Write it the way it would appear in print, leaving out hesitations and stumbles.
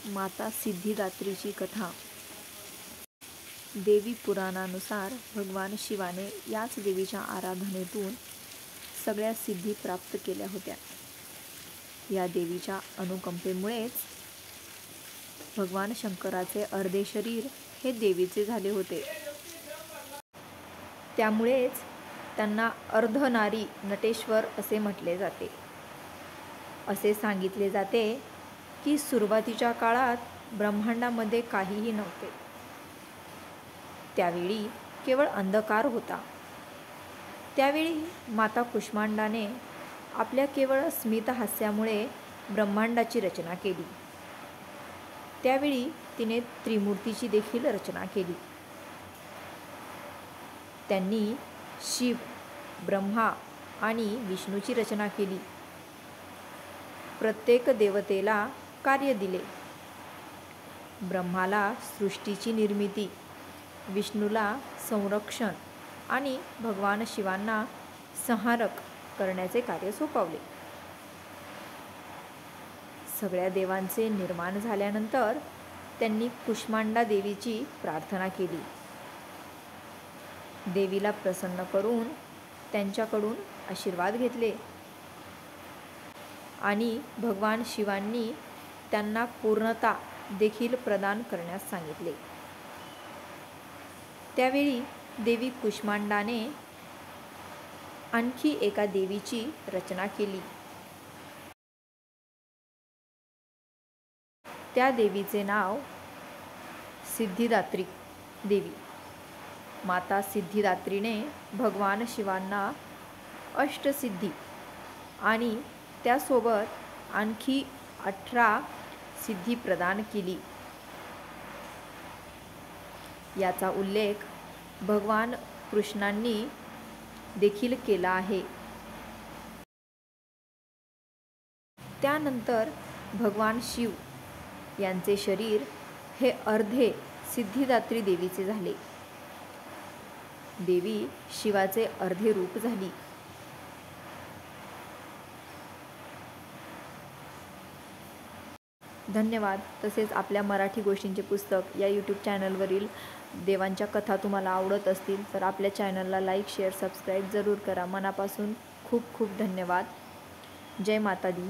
माता सिद्धिदात्रीची कथा। देवी पुराणानुसार भगवान शिवाने याच देवीच्या आराधनेतून सगळ्या सिद्धी प्राप्त केल्या होत्या। या देवीच्या अनुकंपेमुळेच भगवान शंकराचे अर्धे शरीर हे देवीचे झाले होते। त्यामुळेच त्यांना अर्धनारी नटेश्वर असे म्हटले जाते। असे सांगितले जाते की सुरुवातीच्या काळात ब्रह्मांडामध्ये काहीही नव्हते। त्यावेळी केवळ अंधकार होता। त्यावेळी माता कुष्मांडाने आपल्या केवळ स्मितहास्यामुळे ब्रह्मांडाची रचना केली। त्यावेळी तिने त्रिमूर्तीची देखील रचना केली। त्यांनी शिव, ब्रह्मा आणि विष्णूची रचना केली। प्रत्येक देवतेला कार्य दिले। ब्रह्माला सृष्टीची निर्मिती, विष्णूला संरक्षण आणि भगवान शिवांना संहारक करण्याचे कार्य सोपवले। सगळ्या देवांचे निर्माण झाल्यानंतर त्यांनी कुष्मांडा देवीची प्रार्थना केली। देवीला प्रसन्न करून त्यांच्याकडून आशीर्वाद घेतले आणि भगवान शिवांनी त्यांना पूर्णता देखील प्रदान करण्यास सांगितले। त्यावेळी देवी कुष्मांडाने आणखी एका देवीची रचना केली। त्या देवीचे नाव सिद्धिदात्री देवी। माता सिद्धिदात्रीने भगवान शिवांना अष्टसिद्धी आणि त्यासोबत आणखी 18 सिद्धी प्रदान केली। याचा उल्लेख भगवान कृष्णांनी देखील केला आहे। त्यानंतर भगवान शिव यांचे शरीर हे अर्धे सिद्धिदात्री देवीचे झाले। देवी शिवाचे अर्धे रूप झाली। धन्यवाद। तसेच आपल्या मराठी गोष्टींचे पुस्तक या यूट्यूब चॅनलवरील देवांच्या कथा तुम्हाला आवडत असतील तर आपल्या चॅनलला लाईक, शेअर, सबस्क्राईब जरूर करा। मनापासून खूप खूप धन्यवाद। जय माता दी।